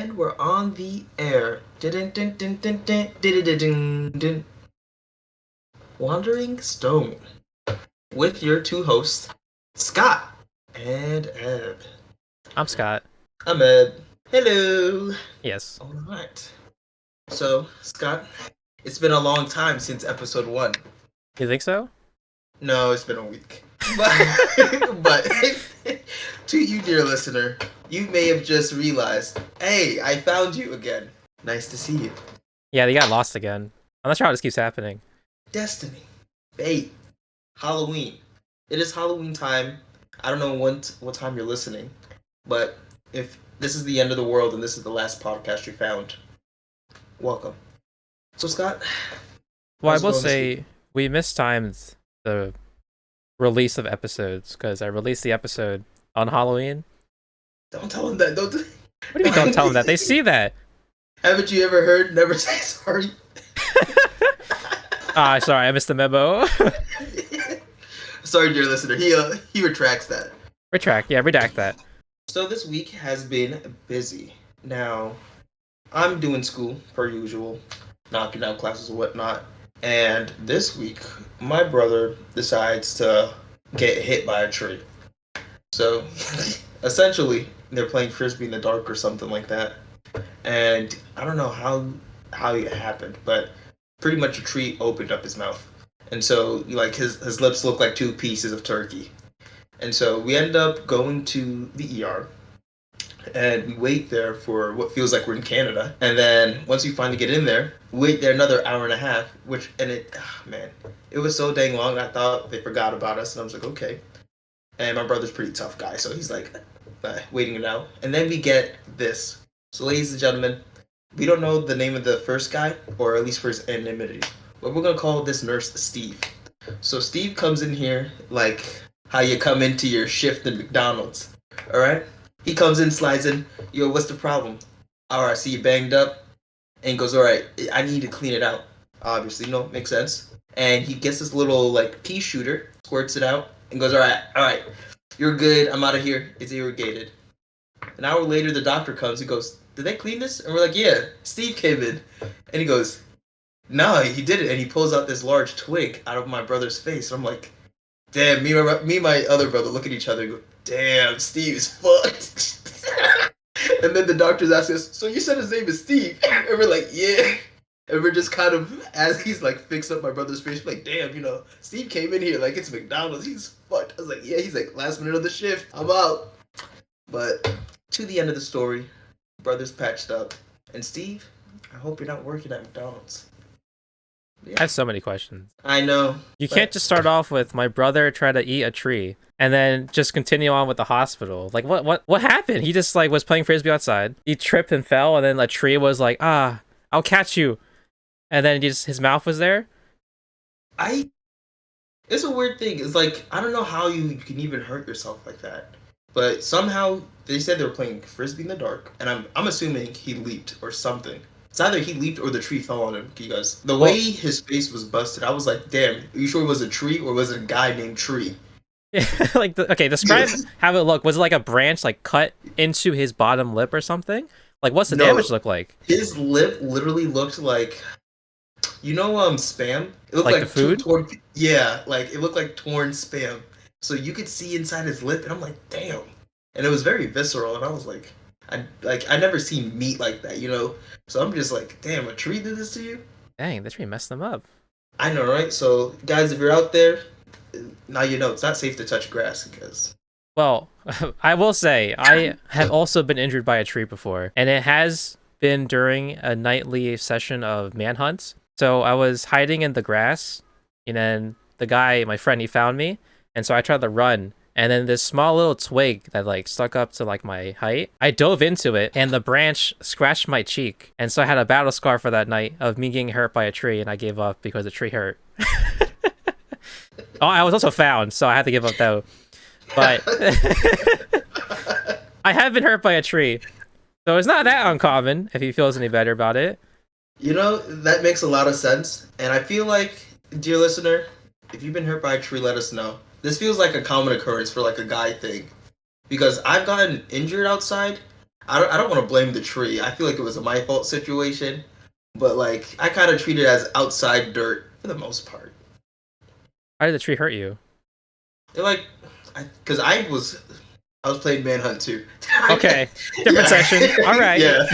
And we're on the air. Dun-dun-dun-dun-dun-dun-dun-dun-dun. Wandering Stone with your two hosts, Scott and Ed. I'm Scott. I'm Ed. Hello. Yes. All right. So, Scott, it's been a long time since episode 1. You think so? No, it's been a week. But to you, dear listener, you may have just realized, hey, I found you again. Nice to see you. Yeah, they got lost again. I'm not sure how this keeps happening. Destiny. Fate. Halloween. It is Halloween time. I don't know what time you're listening, but if this is the end of the world and this is the last podcast you found, welcome. So, Scott, Well, I how's it will going this say week? we mistimed the release of episodes because I released the episode on Halloween. Don't tell him that. Don't. What do you mean don't tell them that? They see that. Haven't you ever heard "Never Say Sorry"? Sorry, I missed the memo. Sorry, dear listener. He retracts that. Redact that. So this week has been busy. Now, I'm doing school per usual, knocking out classes and whatnot. And this week, my brother decides to get hit by a tree. So, essentially, they're playing frisbee in the dark or something like that. And I don't know how it happened, but pretty much a tree opened up his mouth. And so, like, his lips look like 2 pieces of turkey. And so we end up going to the ER, and we wait there for what feels like we're in Canada. And then once we finally get in there, we wait there another hour and a half, it was so dang long, I thought they forgot about us. And I was like, okay. And my brother's a pretty tough guy, so he's like, waiting it out. And then we get this. So ladies and gentlemen, we don't know the name of the first guy, or at least for his anonymity, but we're going to call this nurse Steve. So Steve comes in here like how you come into your shift at McDonald's. Alright? He comes in, slides in. Yo, what's the problem? Alright, I see you banged up. And he goes, alright, I need to clean it out. Obviously, no, makes sense. And he gets this little, like, pea shooter, squirts it out, and goes, alright, you're good, I'm out of here. It's irrigated. An hour later, the doctor comes. He goes, did they clean this? And we're like, yeah. Steve came in. And he goes, no, he did it. And he pulls out this large twig out of my brother's face. And I'm like, damn, me and my other brother look at each other and go, damn, Steve's fucked. And then the doctor's asking us, so you said his name is Steve? And we're like, yeah. And we're just kind of, as he's like fixed up my brother's face, we're like, damn, Steve came in here like it's McDonald's. He's fucked. I was like, yeah, he's like, last minute of the shift. I'm out. But to the end of the story, brother's patched up. And Steve, I hope you're not working at McDonald's. Yeah. I have so many questions. I know. You can't just start off with my brother tried to eat a tree and then just continue on with the hospital. Like what happened? He just like was playing frisbee outside. He tripped and fell, and then a tree was like, I'll catch you. And then his mouth was there. It's a weird thing. It's like, I don't know how you can even hurt yourself like that. But somehow they said they were playing frisbee in the dark, and I'm assuming he leaped or something. It's either he leaped or the tree fell on him, because the way his face was busted, I was like, damn, are you sure it was a tree or was it a guy named Tree? Like, describe how it looked. Was it like a branch like cut into his bottom lip or something? Like, what's the damage look like? His lip literally looked like, Spam? It looked like the food? It looked like torn Spam. So you could see inside his lip, and I'm like, damn. And it was very visceral, and I was like, I never seen meat like that, So I'm just like, damn, a tree did this to you? Dang, the tree messed them up. I know, right? So, guys, if you're out there, now you know it's not safe to touch grass, because... Well, I will say, I have also been injured by a tree before, and it has been during a nightly session of manhunts. So I was hiding in the grass, and then the guy, my friend, he found me, and so I tried to run. And then this small little twig that like stuck up to like my height, I dove into it, and the branch scratched my cheek. And so I had a battle scar for that night of me getting hurt by a tree, and I gave up because the tree hurt. I was also found, so I had to give up though. But I have been hurt by a tree, so it's not that uncommon if he feels any better about it. That makes a lot of sense. And I feel like, dear listener, if you've been hurt by a tree, let us know. This feels like a common occurrence for like a guy thing, because I've gotten injured outside. I don't want to blame the tree. I feel like it was a my fault situation, but like I kind of treat it as outside dirt for the most part. How did the tree hurt you? They're like, because I was playing Manhunt too. Okay, different section. All right. Yeah.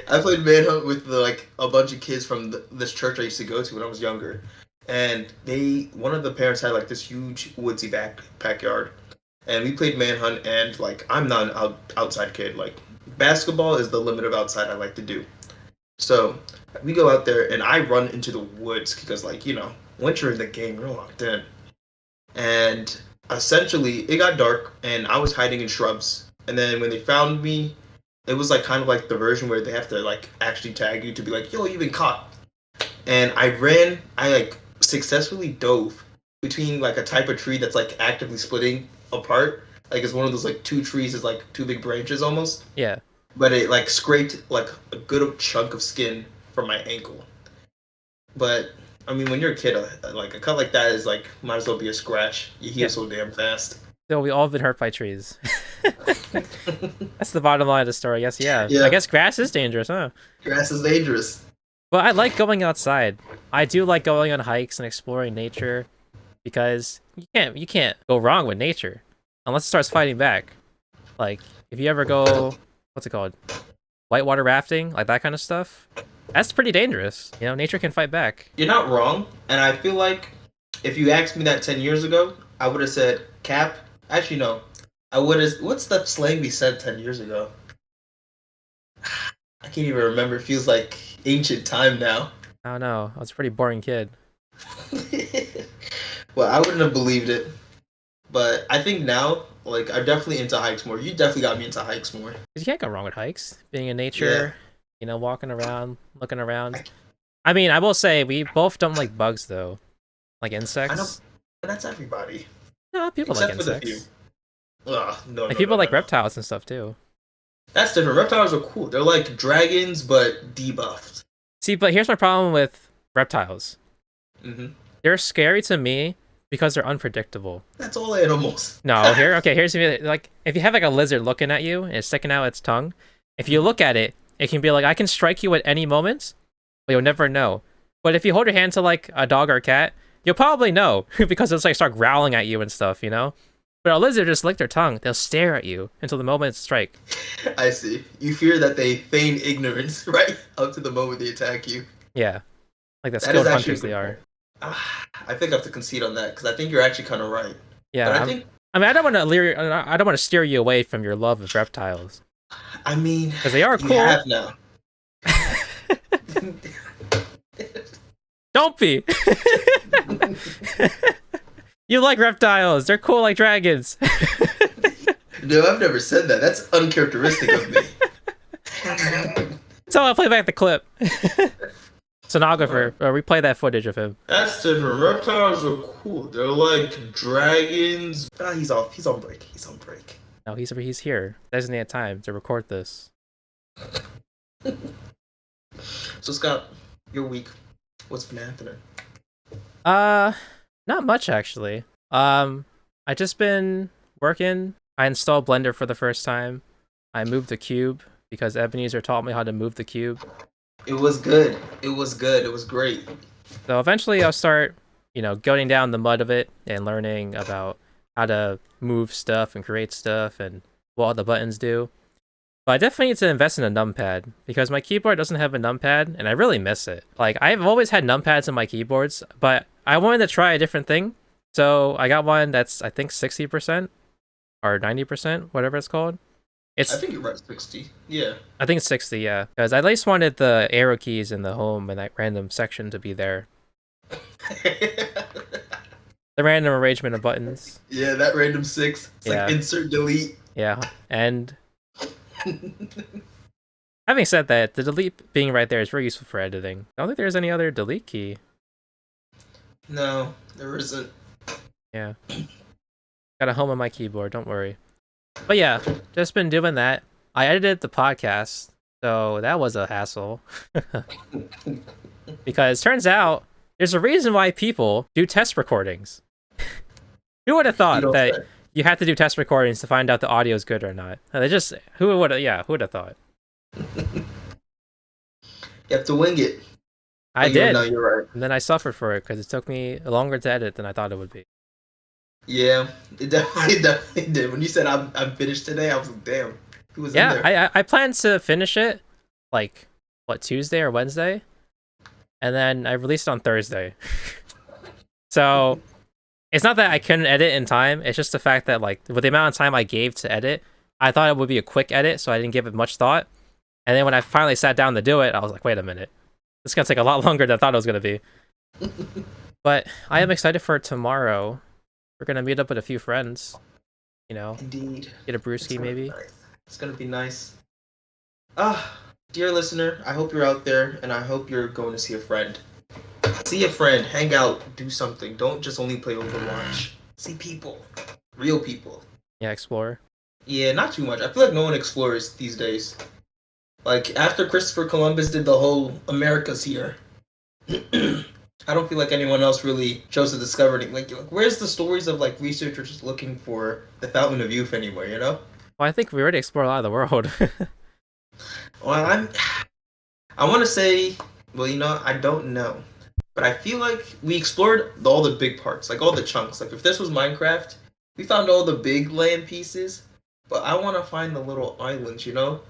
I played Manhunt with like a bunch of kids from this church I used to go to when I was younger, and one of the parents had like this huge woodsy backyard, and we played Manhunt. And like I'm not an outside kid. Like basketball is the limit of outside I like to do. So we go out there, and I run into the woods because like once you're in the game, you're locked in. And essentially, it got dark, and I was hiding in shrubs. And then when they found me, it was like kind of like the version where they have to like actually tag you to be like, "Yo, you've been caught." And I like successfully dove between like a type of tree that's like actively splitting apart. Like it's one of those like two trees is like two big branches almost. Yeah. But it like scraped like a good chunk of skin from my ankle. But I mean, when you're a kid, like a cut like that is like might as well be a scratch. You heal so damn fast. So we all been hurt by trees. That's the bottom line of the story. Yes, yeah. Yeah. I guess grass is dangerous, huh? Grass is dangerous. But I like going outside. I do like going on hikes and exploring nature because you can't go wrong with nature unless it starts fighting back. Like if you ever go, what's it called? Whitewater rafting, like that kind of stuff. That's pretty dangerous. You know, nature can fight back. You're not wrong, and I feel like if you asked me that 10 years ago, I would have said cap. Actually, no. I would have. What's the slang we said 10 years ago? I can't even remember. It feels like ancient time now. I don't know. I was a pretty boring kid. Well, I wouldn't have believed it. But I think now, like, I'm definitely into hikes more. You definitely got me into hikes more. 'Cause you can't go wrong with hikes. Being in nature, you know, walking around, looking around. I mean, I will say we both don't like bugs though, like insects. I know, but that's everybody. No, people Except like for the insects. few. Ugh, no, Like no, people no, like no. reptiles and stuff too. That's different. Reptiles are cool. They're like dragons, but debuffed. See, but here's my problem with reptiles. Hmm. They're scary to me because they're unpredictable. That's all animals. No, here's like if you have like a lizard looking at you and it's sticking out its tongue, if you look at it, it can be like I can strike you at any moment, but you'll never know. But if you hold your hand to like a dog or a cat, you'll probably know because it's like start growling at you and stuff, you know? But a lizard just lick their tongue, they'll stare at you until the moment it's strike. I see. You fear that they feign ignorance, right? Up to the moment they attack you. Yeah. Like the That skilled is actually hunters they are. I think I have to concede on that because I think you're actually kind of right. Yeah. But I think, I mean, I don't want to steer you away from your love of reptiles. I mean, Because they are you cool. have now. Don't be. You like reptiles. They're cool like dragons. No, I've never said that. That's uncharacteristic of me. So I'll play back the clip. Sonographer, replay that footage of him. That's different. Reptiles are cool. They're like dragons. He's off. He's on break. He's on break. No, he's here. Designated time to record this. So Scott, your week. What's been happening? Not much actually. I just been working. I installed Blender for the first time. I moved the cube because Ebenezer taught me how to move the cube. It was good. It was good. It was great. So eventually I'll start, you know, going down the mud of it and learning about how to move stuff and create stuff and what all the buttons do. But I definitely need to invest in a numpad because my keyboard doesn't have a numpad and I really miss it. Like I've always had numpads in my keyboards, but I wanted to try a different thing. So I got one that's I think 60% or 90%, whatever it's called. I think you're right, 60. Yeah. I think it's 60, yeah. Because I at least wanted the arrow keys in the home and that random section to be there. The random arrangement of buttons. Yeah, that random 6. It's like insert, delete. Yeah, and having said that, the delete being right there is very useful for editing. I don't think there's any other delete key. No, there isn't. Yeah. Got a home on my keyboard, don't worry. But yeah, just been doing that. I edited the podcast, so that was a hassle. Because turns out there's a reason why people do test recordings. Who would have thought that You have to do test recordings to find out the audio is good or not. They just who would have thought? You have to wing it. I No, did, you're right. and then I suffered for it because it took me longer to edit than I thought it would be. Yeah, it definitely did. When you said I'm finished today, I was like, damn, who was in Yeah, there? I plan to finish it like what, Tuesday or Wednesday, and then I released it on Thursday. So it's not that I couldn't edit in time. It's just the fact that like with the amount of time I gave to edit, I thought it would be a quick edit, so I didn't give it much thought. And then when I finally sat down to do it, I was like, wait a minute, this is gonna take a lot longer than I thought it was gonna be. But I am excited for tomorrow. We're gonna meet up with a few friends. You know, Indeed. get a It's brewski gonna be maybe. nice. It's gonna be nice. Ah, dear listener, I hope you're out there, and I hope you're going to see a friend. See a friend, hang out, do something. Don't just only play Overwatch. See people, real people. Yeah, explore. Yeah, not too much. I feel like no one explores these days. Like after Christopher Columbus did the whole America's here. I don't feel like anyone else really chose to discover anything. Like, where's the stories of like researchers looking for the Fountain of Youth anywhere? You know? Well, I think we already explored a lot of the world. Well, I want to say, well, I don't know, but I feel like we explored all the big parts, like all the chunks. Like if this was Minecraft, we found all the big land pieces, but I want to find the little islands. You know?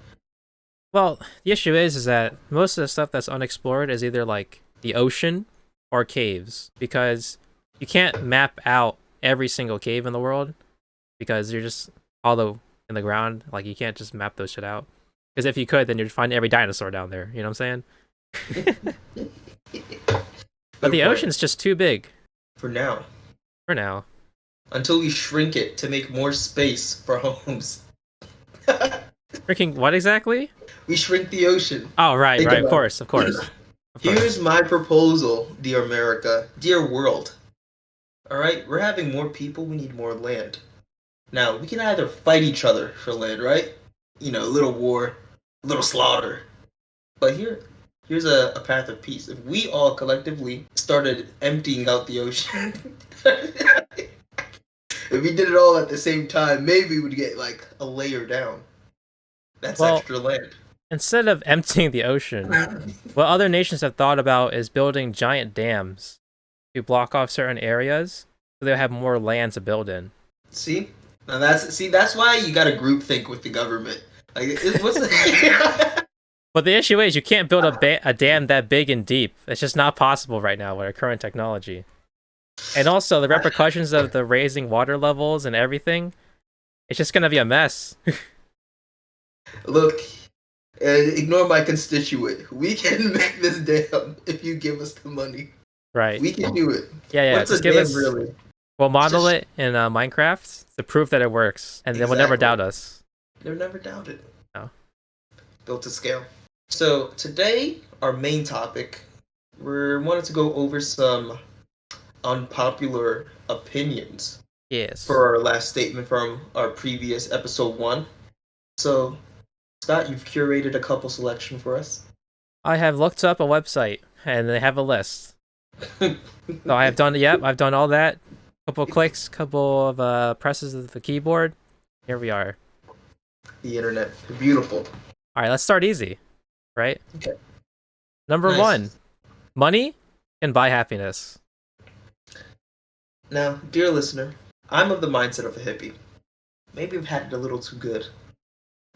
Well, the issue is that most of the stuff that's unexplored is either like the ocean or caves, because you can't map out every single cave in the world because you're just hollow in the ground. Like you can't just map those shit out. Because if you could, then you'd find every dinosaur down there. You know what I'm saying? But Good the point. ocean's just too big For now, for now. until we shrink it to make more space for homes. Freaking what exactly? We shrink the ocean. Oh, right, Think right. Of about course, of course. Of course. Here's my proposal, dear America, dear world. All right, we're having more people. We need more land. Now we can either fight each other for land, right? A little war, a little slaughter. But here's a path of peace. If we all collectively started emptying out the ocean, if we did it all at the same time, maybe we'd get like a layer down. That's Well, extra land. instead of emptying the ocean, what other nations have thought about is building giant dams to block off certain areas so they'll have more land to build in. See? Now that's why you got to group think with the government. Like, what's the But the issue is you can't build a dam that big and deep. It's just not possible right now with our current technology. And also the repercussions of the raising water levels and everything, it's just gonna be a mess. Look, ignore my constituent. We can make this dam if you give us the money. Right. We can do it. Yeah, What's just a give dam us. really? We'll model Just- it in Minecraft to prove that it works, and then we'll never Exactly. doubt us. They'll never doubt it. No. Built to scale. So today, our main topic, we wanted to go over some unpopular opinions Yes. for our last statement from our previous episode 1. So, Scott, you've curated a couple selection for us. I have looked up a website, and they have a list. So I have done. Yep, I've done all that. Couple clicks, couple of presses of the keyboard. Here we are. The internet, beautiful. All right, let's start easy, right? Okay. Number Nice. 1, money can buy happiness. Now, dear listener, I'm of the mindset of a hippie. Maybe I've had it a little too good,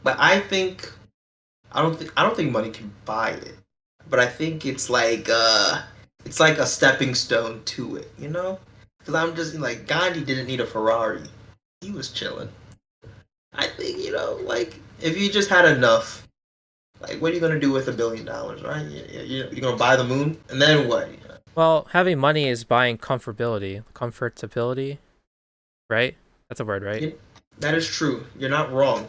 but I don't think money can buy it. But I think it's like a stepping stone to it, you know? Because I'm just like Gandhi didn't need a Ferrari; he was chilling. I think like if you just had enough, like what are you gonna do with $1 billion, right? You're gonna buy the moon, and then what? Well, having money is buying comfortability, right? That's a word, right? Yeah, that is true. You're not wrong.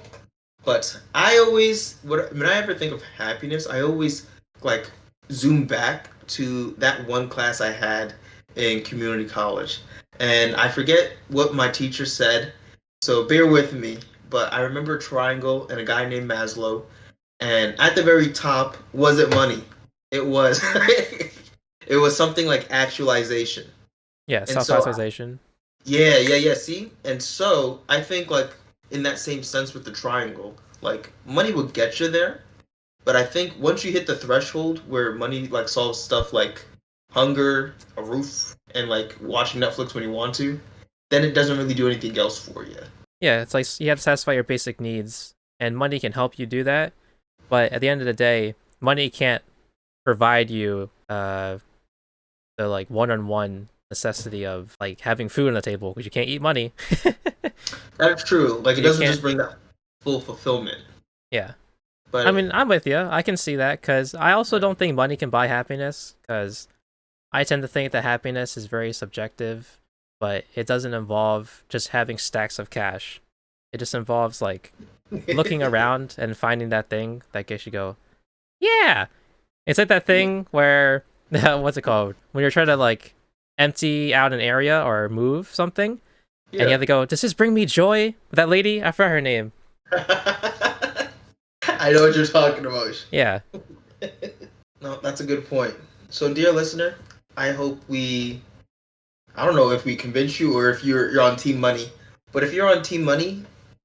But when I ever think of happiness, I always like zoom back to that one class I had in community college. And I forget what my teacher said, so bear with me. But I remember a triangle and a guy named Maslow, and at the very top wasn't money. It was it was something like actualization. Yeah, And so self-actualization. Yeah. See, and so I think like in that same sense with the triangle, like money will get you there, but I think once you hit the threshold where money like solves stuff like hunger, a roof, and like watching Netflix when you want to, then it doesn't really do anything else for you. Yeah, it's like you have to satisfy your basic needs, and money can help you do that. But at the end of the day, money can't provide you the like one-on-one necessity of like having food on the table because you can't eat money. That's true. Like it You doesn't can't. just bring that full fulfillment, Yeah. I but mean, I'm with you. I can see that because I also don't think money can buy happiness because I tend to think that happiness is very subjective, but it doesn't involve just having stacks of cash. It just involves like looking around and finding that thing that gets you go, yeah. It's like that thing where what's it called? When you're trying to like empty out an area or move something, and you yeah. have to go, does this bring me joy? That lady, I forgot her name. I know what you're talking about. Yeah. No, that's a good point. So, dear listener, I hope I don't know if we convince you or if you're on Team Money, but if you're on Team Money,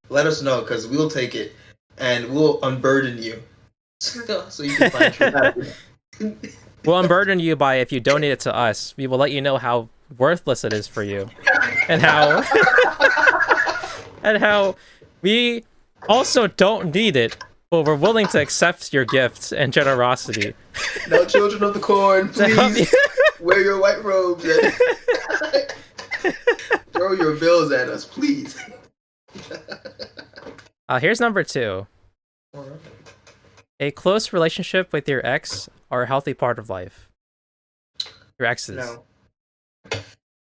let us know because we'll take it and we'll unburden you so you can find true happiness. We'll unburden you by if you donate it to us. We will let you know how worthless it is for you, and how and how we also don't need it, but we're willing to accept your gifts and generosity. No children of the corn, To help you. please wear your white robes and throw your bills at us, please. Here's number 2. Alright. A close relationship with your ex are a healthy part of life. Your exes. Now,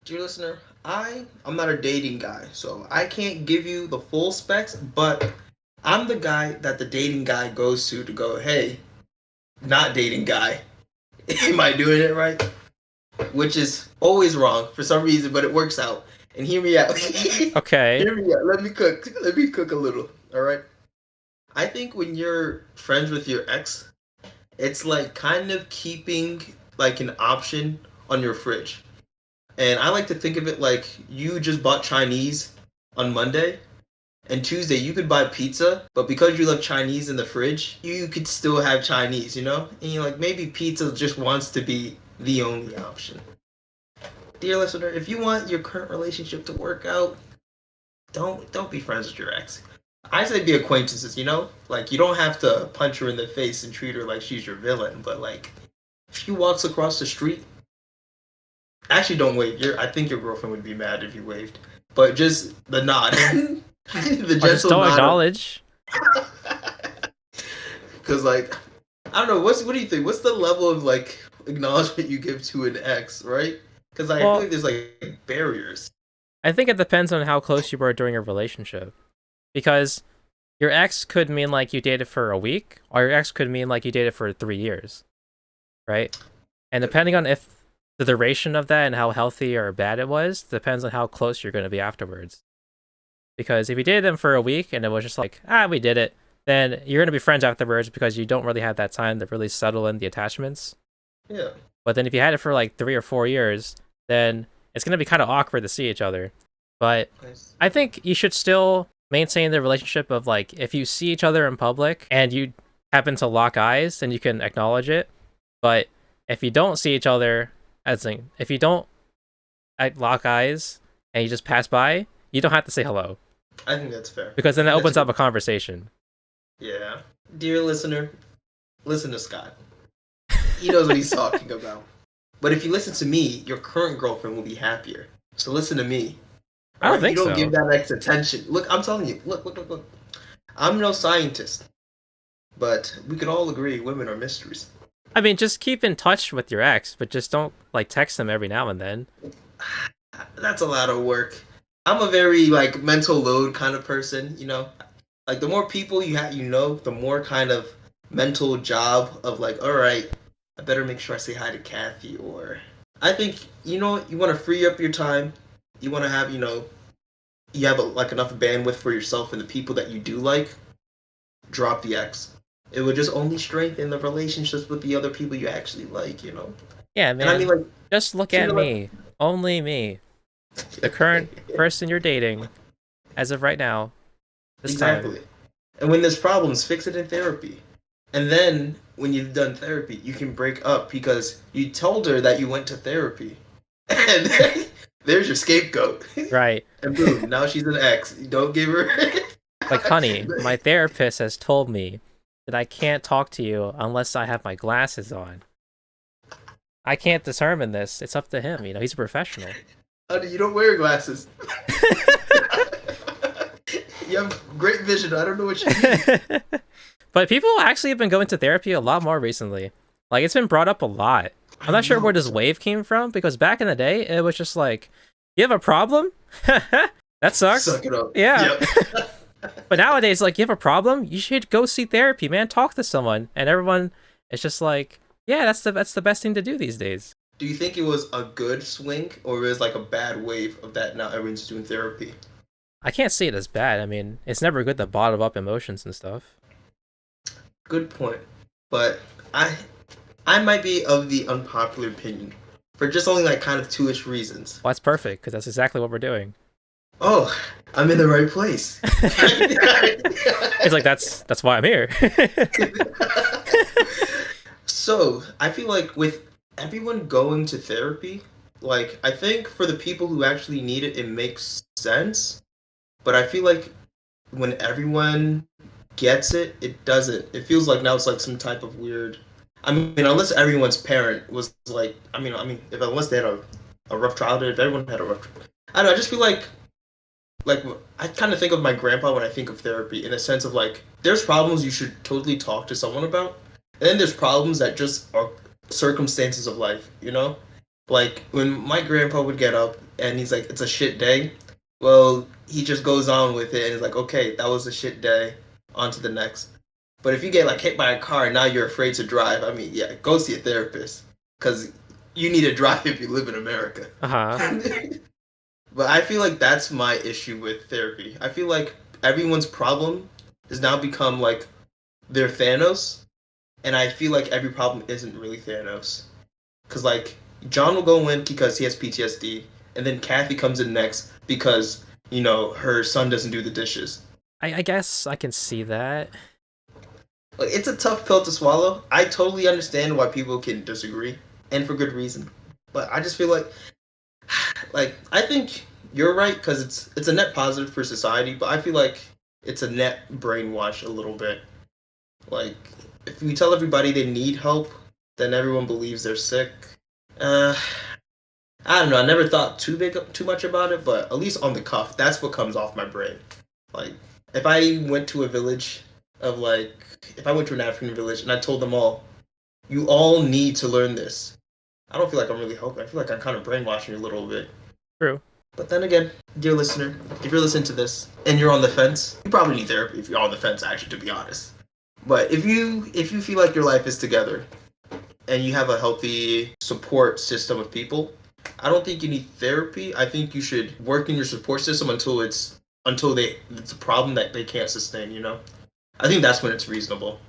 dear listener, I'm not a dating guy, so I can't give you the full specs, but I'm the guy that the dating guy goes to go, hey, not dating guy, am I doing it right? Which is always wrong for some reason, but it works out. And hear me out. Okay. Hear me out. Let me cook. Let me cook a little. All right. I think when you're friends with your ex, it's like kind of keeping like an option on your fridge. And I like to think of it like you just bought Chinese on Monday, and Tuesday you could buy pizza, but because you left Chinese in the fridge, you could still have Chinese, you know? And you're like, maybe pizza just wants to be the only option. Dear listener, if you want your current relationship to work out, don't be friends with your ex. I say be acquaintances, you know? Like you don't have to punch her in the face and treat her like she's your villain, but like if she walks across the street, actually don't wave. I think your girlfriend would be mad if you waved. But just the nod. The Or just gentle don't nod. acknowledge. Cause like I don't know, what do you think? What's the level of like acknowledgement you give to an ex, right? Because I feel Well, like there's like barriers. I think it depends on how close you were during your relationship. Because your ex could mean like you dated for a week, or your ex could mean like you dated for 3 years, right? And depending on if the duration of that and how healthy or bad it was, depends on how close you're going to be afterwards. Because if you dated them for a week and it was just like, we did it, then you're going to be friends afterwards because you don't really have that time to really settle in the attachments. Yeah. But then if you had it for like 3 or 4 years, then it's going to be kind of awkward to see each other. But Nice. I think you should still maintain the relationship of like, if you see each other in public and you happen to lock eyes, then you can acknowledge it. But if you don't see each other, as in, if you don't lock eyes and you just pass by, you don't have to say hello. I think that's fair. Because then that That's opens up good. a conversation. Yeah. Dear listener, listen to Scott. He knows what he's talking about. But if you listen to me, your current girlfriend will be happier. So listen to me. I don't think You don't so. give that ex attention. Look, I'm telling you. Look. I'm no scientist, but we can all agree women are mysteries. I mean, just keep in touch with your ex, but just don't like text them every now and then. That's a lot of work. I'm a very like mental load kind of person, you know. Like the more people you know, the more kind of mental job of like, all right, I better make sure I say hi to Kathy. Or I think you know you want to free up your time. You want to have you have like enough bandwidth for yourself and the people that you do like. Drop the X. It would just only strengthen the relationships with the other people you actually like, you know. Yeah, And I mean man. like Just look treat at it like me. Only me. The current person you're dating as of right now, this time. Exactly. And when there's problems, fix it in therapy. And then when you've done therapy, you can break up because you told her that you went to therapy. And there's your scapegoat. Right. And boom, now she's an ex. You don't give her. Like, honey, my therapist has told me that I can't talk to you unless I have my glasses on. I can't determine this. It's up to him. You know, he's a professional. Honey, you don't wear glasses. You have great vision. I don't know what you mean. But people actually have been going to therapy a lot more recently. Like, it's been brought up a lot. I'm not sure where this wave came from, because back in the day, it was just like, you have a problem? That sucks. Suck it up. Yeah. Yep. But nowadays, like, you have a problem? You should go see therapy, man. Talk to someone. And everyone is just like, yeah, that's the best thing to do these days. Do you think it was a good swing, or it was like a bad wave of that now everyone's doing therapy? I can't see it as bad. I mean, it's never good to bottle up emotions and stuff. Good point. But I might be of the unpopular opinion for just only like kind of two-ish reasons. Well, that's perfect, because that's exactly what we're doing. Oh, I'm in the right place. It's like, that's why I'm here. So, I feel like with everyone going to therapy, like, I think for the people who actually need it, it makes sense. But I feel like when everyone gets it, it doesn't. It feels like now it's like some type of weird. I mean, unless everyone's parent was like, if unless they had a rough childhood, if everyone had a rough, I don't know. I just feel like I kind of think of my grandpa when I think of therapy in a sense of like, there's problems you should totally talk to someone about, and then there's problems that just are circumstances of life, you know? Like when my grandpa would get up and he's like, it's a shit day. Well, he just goes on with it and is like, okay, that was a shit day. On to the next. But if you get like hit by a car and now you're afraid to drive, I mean, yeah, go see a therapist because you need to drive if you live in America. Uh-huh. But I feel like that's my issue with therapy. I feel like everyone's problem has now become like their Thanos, and I feel like every problem isn't really Thanos. Because like John will go in because he has PTSD, and then Kathy comes in next because her son doesn't do the dishes. I guess I can see that. Like, it's a tough pill to swallow. I totally understand why people can disagree, and for good reason. But I just feel like I think you're right because it's a net positive for society, but I feel like it's a net brainwash a little bit. Like if we tell everybody they need help, then everyone believes they're sick. I don't know. I never thought too much about it, but at least on the cuff, that's what comes off my brain. Like if I went to a village if I went to an African village and I told them all, you all need to learn this. I don't feel like I'm really helping. I feel like I'm kind of brainwashing you a little bit. True. But then again, dear listener, if you're listening to this and you're on the fence, you probably need therapy if you're on the fence, actually, to be honest. But if you feel like your life is together and you have a healthy support system of people, I don't think you need therapy. I think you should work in your support system until it's a problem that they can't sustain, I think that's when it's reasonable.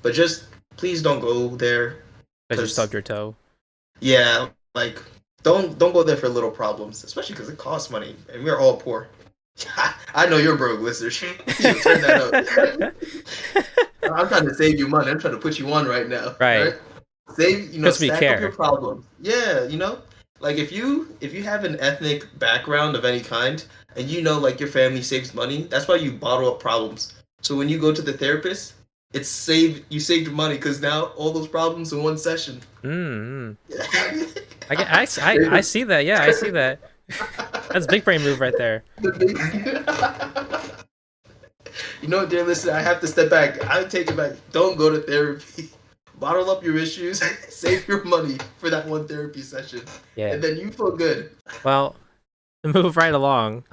But just please don't go there. Because you stubbed your toe. Yeah, like don't go there for little problems, especially because it costs money and we're all poor. I know you're broke, listener. You turn that up. I'm trying to save you money. I'm trying to put you on right now. Right. Save, stack care. up your problems. Yeah, like if you have an ethnic background of any kind and like your family saves money, that's why you bottle up problems. So when you go to the therapist, you saved money because now all those problems in one session. Mm-hmm. I see that. Yeah, I see that. That's a big brain move right there. Dear listener, I have to step back. I take it back. Don't go to therapy. Bottle up your issues. Save your money for that one therapy session. Yeah. And then you feel good. Well, to move right along,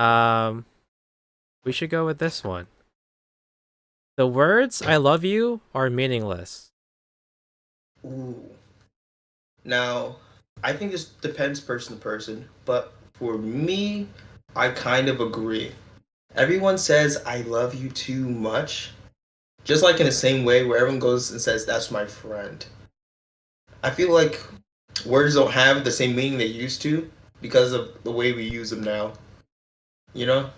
we should go with this one. The words "I love you" are meaningless. Ooh. Now, I think this depends person to person, but for me, I kind of agree. Everyone says I love you too much, just like in the same way where everyone goes and says that's my friend. I feel like words don't have the same meaning they used to because of the way we use them now. You know,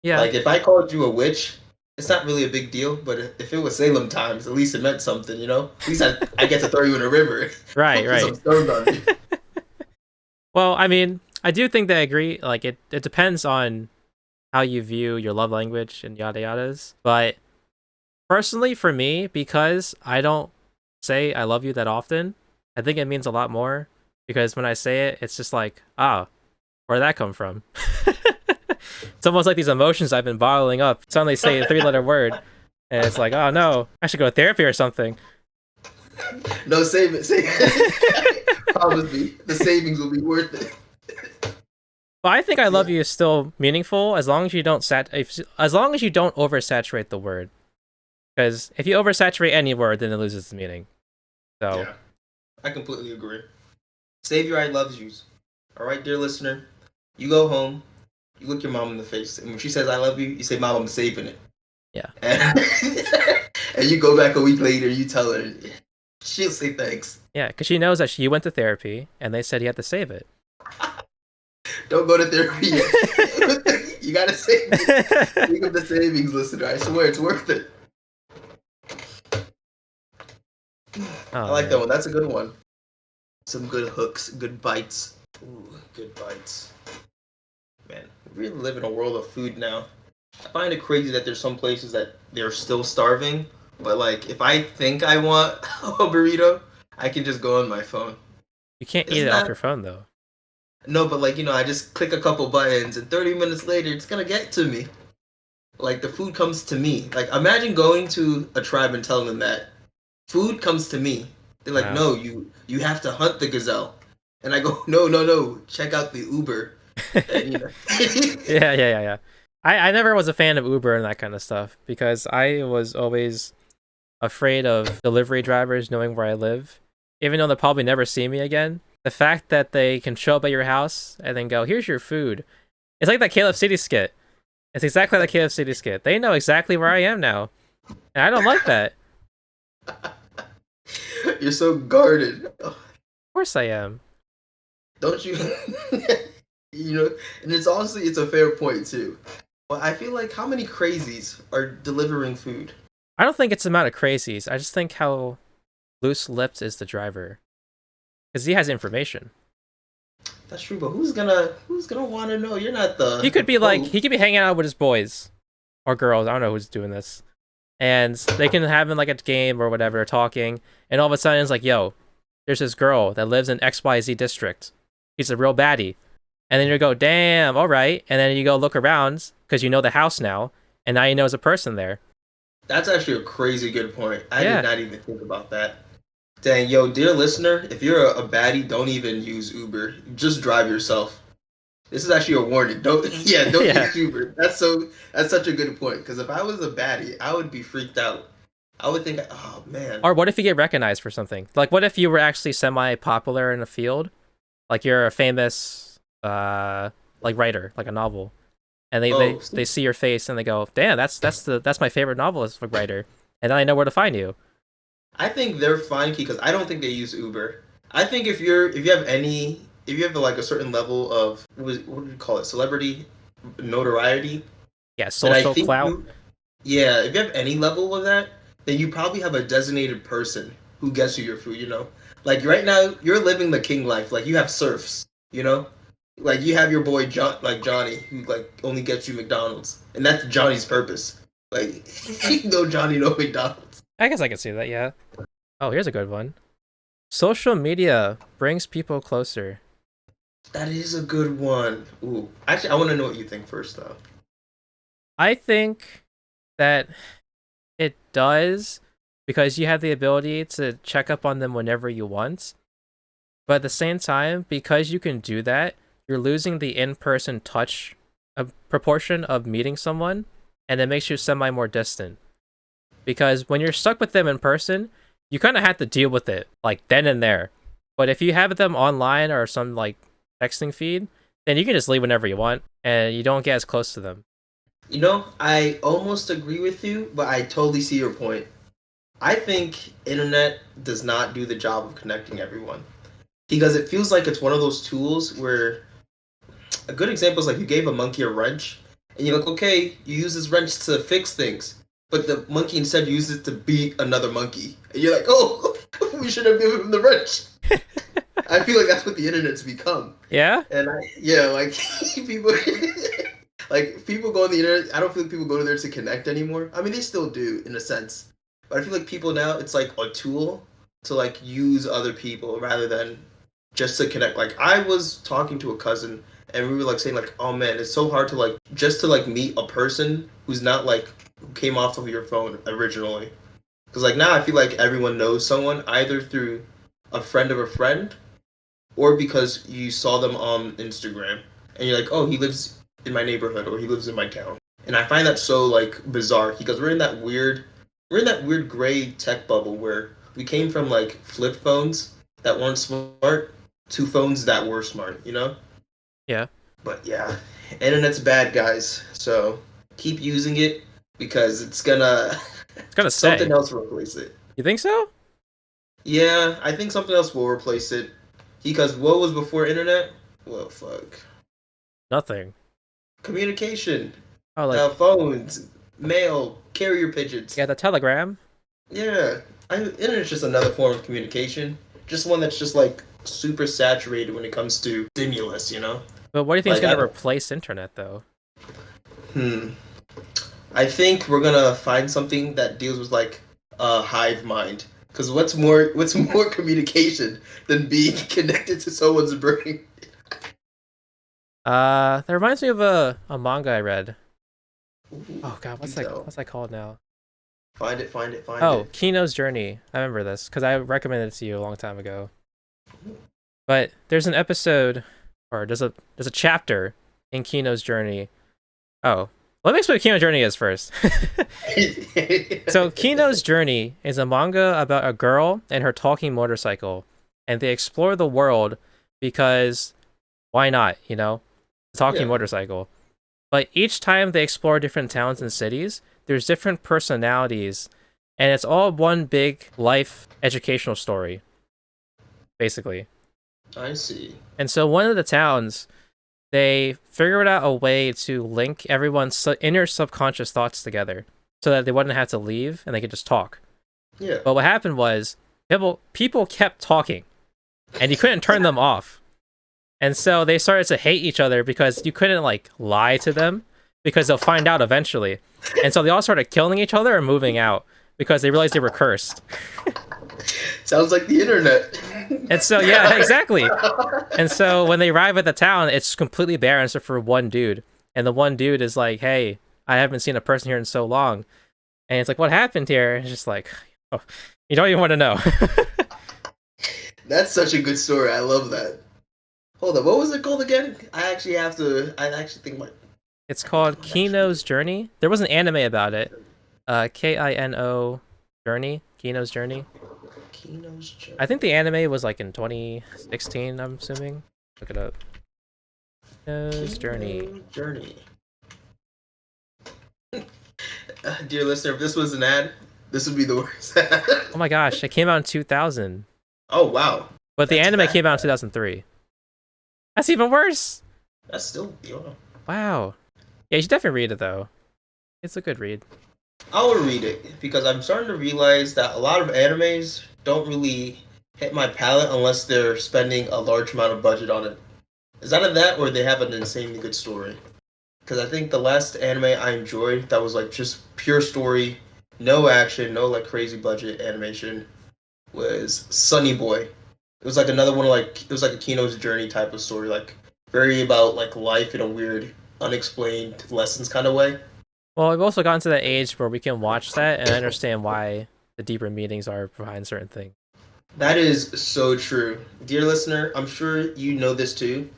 Yeah. like if I called you a witch, it's not really a big deal. But if it was Salem times, at least it meant something. You know, at least I get to throw you in a river, Right, put some right. stones on you. Well, I mean, I do think they agree. Like it depends on how you view your love language and yada yadas. But personally, for me, because I don't say I love you that often, I think it means a lot more. Because when I say it, it's just like, ah, where'd that come from? It's almost like these emotions I've been bottling up suddenly say a three-letter word, and it's like, oh no, I should go to therapy or something. No, save it, save it. Promise me, the savings will be worth it. But I think I Yeah, love you is still meaningful as long as you don't as long as you don't oversaturate the word. Because if you oversaturate any word, then it loses its meaning. So yeah, I completely agree. Save your I loves yous. All right, dear listener, you go home, you look your mom in the face, and when she says I love you, you say, Mom, I'm saving it. yeah, And, and you go back a week later, you tell her, she'll say thanks. yeah, because she knows that she went to therapy and they said you had to save it. Don't go to therapy yet. You gotta save it. Think of the savings, listener. I swear it's worth it. I Oh like that man, one. That's a good one. Some good hooks, good bites. Ooh, good bites. Man, we really live in a world of food now. I find it crazy that there's some places that they're still starving, but like if I think I want a burrito, I can just go on my phone. you can't eat Isn't it off that your phone though. no? But like I just click a couple buttons, and 30 minutes later, it's gonna get to me. Like the food comes to me. Like imagine going to a tribe and telling them that food comes to me. They're like, Wow. no, you have to hunt the gazelle, and I go, no, no, no. Check out the Uber, and Yeah, yeah, yeah, yeah. I never was a fan of Uber and that kind of stuff because I was always afraid of delivery drivers knowing where I live, even though they'll probably never see me again. The fact that they can show up at your house and then go, "Here's your food." It's like that Caleb City skit. It's exactly like that Caleb City skit. They know exactly where I am now, and I don't like that. you're so guarded. Of course I am. Don't you? And it's honestly it's a fair point too. But I feel like how many crazies are delivering food? I don't think it's the amount of crazies. I just think how loose-lipped is the driver because he has information. That's true, but who's gonna want to know? You're not He the could be like Pope. he could be hanging out with his boys or girls. I don't know who's doing this, and they can have in like a game or whatever, talking, and all of a sudden it's like, yo, there's this girl that lives in XYZ district. He's a real baddie. And then you go, damn, all right. And then you go look around because you know the house now, and now you know there's a person there. That's actually a crazy good point. I did Yeah, not even think about that. Dang, yo, dear listener, if you're a baddie, don't even use Uber. Just drive yourself. This is actually a warning. Don't yeah, don't yeah. use Uber. That's such a good point. Because if I was a baddie, I would be freaked out. I would think, oh man, Or what if you get recognized for something? Like, what if you were actually semi-popular in a field? Like, you're a famous, like writer, like a novel, and they they oh, they see your face and they go, damn, that's my favorite novelist writer, and then I know where to find you. I think they're fine because I don't think they use Uber. I think if you have like a certain level of what do you call it, celebrity notoriety, Yeah, then I social think clout. yeah, if you have any level of that, then you probably have a designated person who gets you your food. Like right now you're living the king life. Like you have serfs. Like you have your boy John, like Johnny, who like only gets you McDonald's, and that's Johnny's purpose. Like no Johnny, no McDonald's. I guess I can see that. Yeah. Oh, here's a good one. Social media brings people closer. That is a good one. Ooh, actually, I want to know what you think first, though. I think that it does because you have the ability to check up on them whenever you want. But at the same time, because you can do that, you're losing the in-person touch proportion of meeting someone, and it makes you semi more distant. Because when you're stuck with them in person, you kind of have to deal with it like then and there. But if you have them online or some like texting feed, then you can just leave whenever you want, and you don't get as close to them. I almost agree with you, but I totally see your point. I think internet does not do the job of connecting everyone because it feels like it's one of those tools where a good example is like you gave a monkey a wrench, and you're like, okay, you use this wrench to fix things, but the monkey instead uses it to beat another monkey, and you're like, oh, we should have given him the wrench. I feel like that's what the internet's become. Yeah? And like people, like people go on the internet. I don't feel like people go there to connect anymore. I mean, they still do in a sense, but I feel like people now it's like a tool to like use other people rather than just to connect. Like I was talking to a cousin and we were like saying like, oh man, it's so hard to like just to like meet a person who's not like who came off of your phone originally. Because like now I feel like everyone knows someone either through a friend of a friend or because you saw them on Instagram and you're like, oh, he lives in my neighborhood or he lives in my town. And I find that so like bizarre because we're in that weird gray tech bubble where we came from like flip phones that weren't smart to phones that were smart, you know? Yeah. But yeah, internet's bad, guys. So keep using it because it's gonna stay. something else will replace it. You think so? Yeah, I think something else will replace it. Because what was before internet? Well, fuck. Nothing. Communication. Oh, like Phones, mail, carrier pigeons. yeah, the telegram. Yeah, internet's just another form of communication. Just one that's just like super saturated when it comes to stimulus, you know? But what do you think is Like, going to replace internet, though? I think we're gonna find something that deals with like a hive mind. Because what's more communication than being connected to someone's brain? That reminds me of a manga I read. Ooh, Oh god, what's that called now? Find it. Oh, Kino's Journey. I remember this because I recommended it to you a long time ago. But there's an episode, or there's a chapter in Kino's Journey. Oh, let me explain what Kino's Journey is first. So Kino's Journey is a manga about a girl and her talking motorcycle, and they explore the world because why not? You know, talking motorcycle. But each time they explore different towns and cities, there's different personalities, and it's all one big life educational story, basically. I see. And so one of the towns, they figured out a way to link everyone's inner subconscious thoughts together so that they wouldn't have to leave and they could just talk. Yeah. But what happened was people kept talking and you couldn't turn them off. And so they started to hate each other because you couldn't like lie to them because they'll find out eventually. And so they all started killing each other and moving out because they realized they were cursed. Sounds like the internet. And so, yeah, exactly. And so when they arrive at the town, it's completely barren except for one dude. And the one dude is like, hey, I haven't seen a person here in so long. And it's like, what happened here? It's just like, oh, you don't even want to know. That's such a good story. I love that. Hold on, what was it called again? I actually think my... It's called Kino's Journey. There was an anime about it. Kino Journey. Kino's Journey. Kino's Journey. I think the anime was like in 2016, I'm assuming. Look it up. Kino's Journey. Dear listener, if this was an ad, this would be the worst. Oh my gosh, it came out in 2000. Oh, wow. But the anime came out in 2003. That's even worse. That's still... Wow. Yeah, you should definitely read it, though. It's a good read. I will read it, because I'm starting to realize that a lot of animes don't really hit my palate unless they're spending a large amount of budget on it. Is either that or they have an insanely good story. Because I think the last anime I enjoyed that was like just pure story, no action, no like crazy budget animation was Sunny Boy. It was like another one it was like a Kino's Journey type of story, like very about like life in a weird, unexplained lessons kind of way. Well, we've also gotten to that age where we can watch that and understand why the deeper meanings are behind certain things. That is so true. Dear listener, I'm sure you know this too.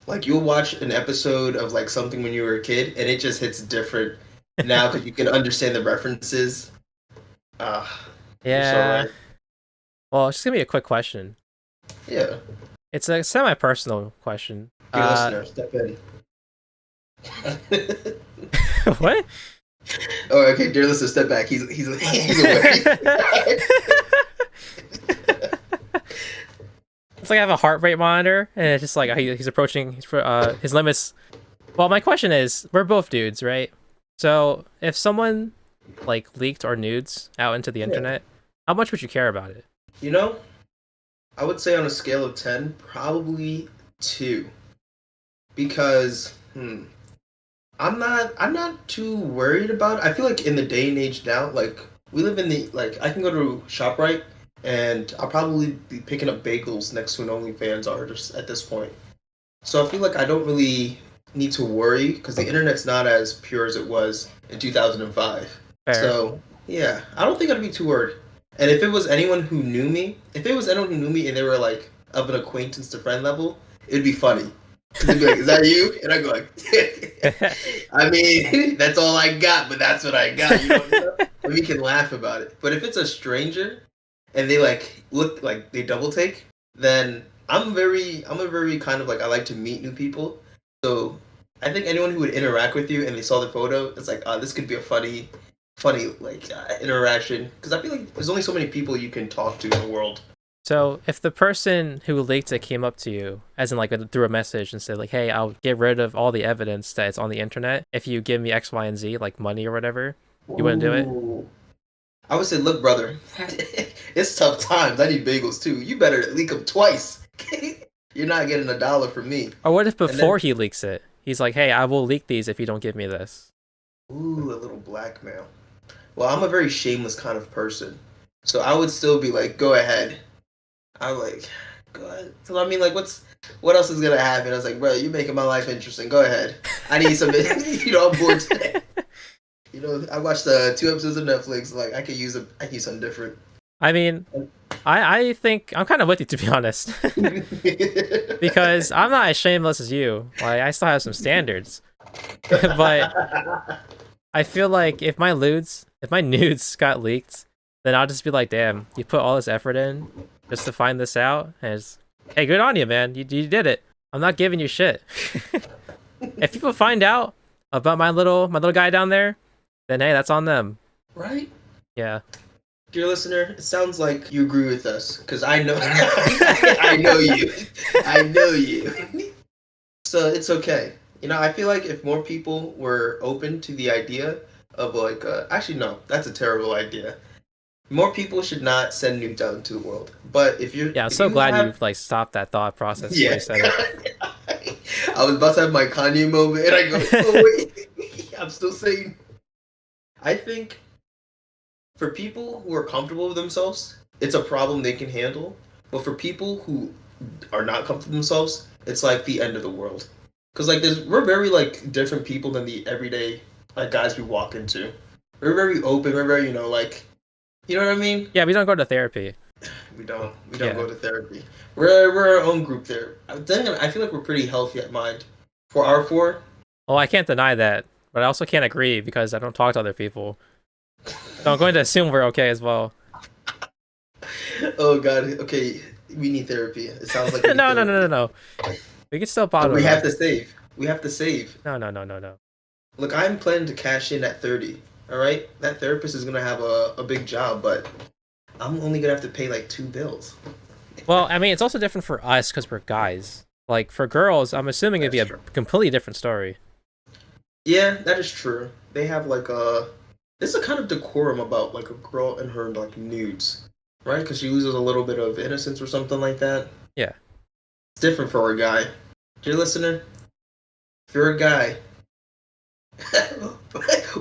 Like, you'll watch an episode of, like, something when you were a kid, and it just hits different now because you can understand the references. Yeah. So right. Well, it's just going to be a quick question. Yeah. It's a semi-personal question. Dear listener, step in. What? Oh, okay, dear listener, step back. He's away. It's like I have a heart rate monitor, and it's just like he's approaching his limits. Well, my question is, we're both dudes, right? So if someone like leaked our nudes out into the Yeah. internet, how much would you care about it? You know, I would say on a scale of 10, probably 2. Because, I'm not too worried about it. I feel like in the day and age now, like we live in the like I can go to ShopRite and I'll probably be picking up bagels next to an OnlyFans artist at this point. So I feel like I don't really need to worry because the internet's not as pure as it was in 2005. Fair. So yeah, I don't think I'd be too worried. And if it was anyone who knew me, if it was anyone who knew me and they were like of an acquaintance to friend level, it'd be funny. Cause they'd be like, "Is that you?" And I go like, "I mean, that's all I got, but that's what I got." And we can laugh about it. But if it's a stranger and they like look like they double take, then I'm a very kind of like I like to meet new people. So I think anyone who would interact with you and they saw the photo, it's like, this could be a funny like interaction. Because I feel like there's only so many people you can talk to in the world. So if the person who leaked it came up to you, as in like through a message and said like, "Hey, I'll get rid of all the evidence that is on the internet if you give me X, Y, and Z, like money or whatever," you wouldn't do it? Ooh. I would say, look, brother, it's tough times. I need bagels too. You better leak them twice. You're not getting $1 from me. Or what if And before then, he leaks it, he's like, "Hey, I will leak these if you don't give me this." ooh, a little blackmail. Well, I'm a very shameless kind of person, so I would still be like, go ahead. I'm like, go ahead. So I mean, like, what else is gonna happen? I was like, bro, you're making my life interesting. Go ahead. I need some, I'm bored today. I watched 2 episodes of Netflix. Like, I could use something different. I mean, I think I'm kind of with you, to be honest, because I'm not as shameless as you. Like, I still have some standards, but I feel like if my nudes got leaked, then I'll just be like, "Damn, you put all this effort in just to find this out," and it's, "Hey, good on you, man. You did it. I'm not giving you shit." If people find out about my little guy down there, then hey, that's on them. Right? Yeah. Dear listener, it sounds like you agree with us, because I know, I know you. I know you. So it's okay. I feel like if more people were open to the idea of like, actually no, that's a terrible idea. More people should not send nudes out into the world. But Yeah, I'm if so you glad have, you've like stopped that thought process before yeah, you said it. I was about to have my Kanye moment, and I go, oh wait, I'm still saying. I think for people who are comfortable with themselves, it's a problem they can handle. But for people who are not comfortable with themselves, it's like the end of the world. Because like we're very like different people than the everyday like guys we walk into. We're very open. We're very like you know what I mean. Yeah, we don't go to therapy. We don't Yeah. go to therapy. We're our own group there. Then I feel like we're pretty healthy at mind. For our four, Well, I can't deny that, but I also can't agree because I don't talk to other people. So I'm going to assume we're okay as well. oh god, okay, we need therapy. It sounds like we need No, no, therapy. no, no, no. We can still But bottle we it have up. to save. We have to save. No, no, no, no, no. Look, I'm planning to cash in at 30. All right, that therapist is gonna have a big job, but I'm only gonna have to pay like 2 bills. Well, I mean, it's also different for us because we're guys. Like for girls, I'm assuming it'd be a That's true. completely different story. Yeah, that is true. They have like there's a kind of decorum about like a girl and her like nudes, right? Because she loses a little bit of innocence or something like that. Yeah. It's different for a guy. Dear listener, if you're a guy,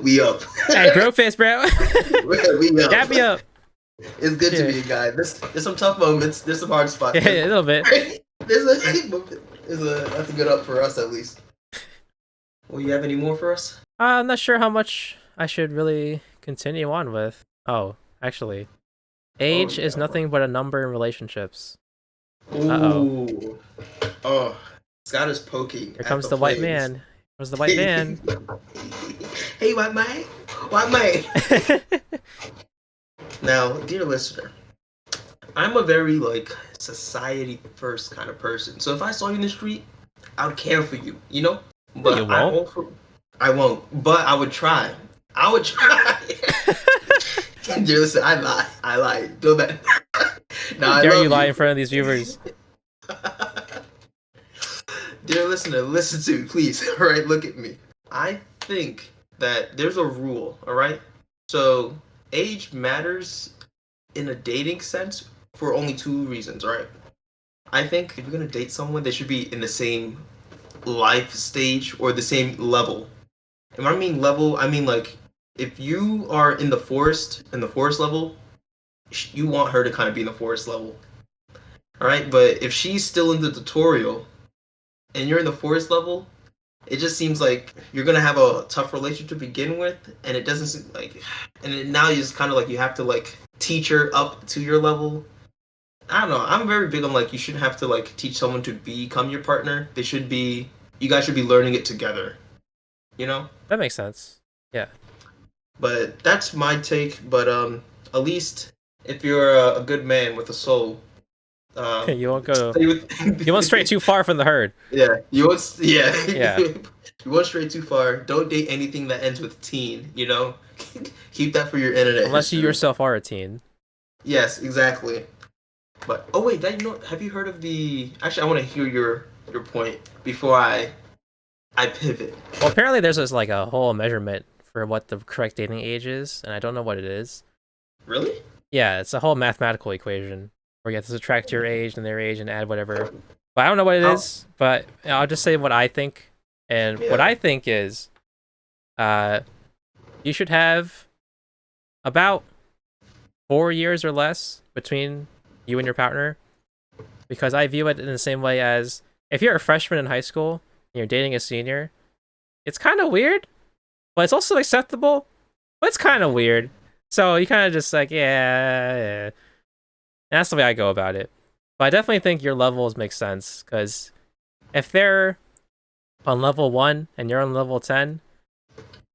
we up. Hey, grow face, bro. we up. Dap me up. It's good to Yeah. be a guy. There's some tough moments. There's some hard spots. Yeah, a little bit. That's a good up for us at least. Well, you have any more for us? I'm not sure how much I should really continue on with. Oh, actually, Oh age is yeah. nothing but a number in relationships. Uh-oh. Ooh. Oh, Scott is poking Here at comes the the white flames. man. Where's the white man? Hey, white man. White man. Now, dear listener, I'm a very like society first kind of person. So if I saw you in the street, I would care for you, No, you But won't. I won't. But I would try. I would try. Dear listener, I lie. Don't that. No, How I dare love you lie you. in front of these viewers? Dear listener, listen to me, please. All right, look at me. I think that there's a rule. All right, so age matters in a dating sense for only two reasons. All right, I think if you're gonna date someone, they should be in the same life stage or the same level. And when I mean level, I mean like if you are in the forest level, you want her to kind of be in the forest level. All right, but if she's still in the tutorial and you're in the forest level, it just seems like you're gonna have a tough relationship to begin with, and it doesn't seem like, now you just kind of like you have to like teach her up to your level. I don't know. I'm very big on like you shouldn't have to like teach someone to become your partner. They should be you guys should be learning it together. You know. That makes sense. Yeah. But that's my take. But at least if you're a good man with a soul, You won't go. stay with. You won't stray too far from the herd. Yeah, you won't. Yeah, Yeah. you won't stray too far. Don't date anything that ends with teen. You know, keep that for your internet. Unless you history. yourself are a teen. Yes, exactly. But oh wait, that, you know, have you heard of the? Actually, I want to hear your point before I pivot. Well, apparently there's this like a whole measurement for what the correct dating age is, and I don't know what it is. Really? Yeah, it's a whole mathematical equation where you have to subtract your age and their age and add whatever. But I don't know what it is. But I'll just say what I think. And what I think is, you should have about 4 years or less between you and your partner, because I view it in the same way as if you're a freshman in high school and you're dating a senior, it's kind of weird, but it's also acceptable, but it's kind of weird. So you kind of just like, yeah. And that's the way I go about it. But I definitely think your levels make sense, because if they're on level 1 and you're on level 10,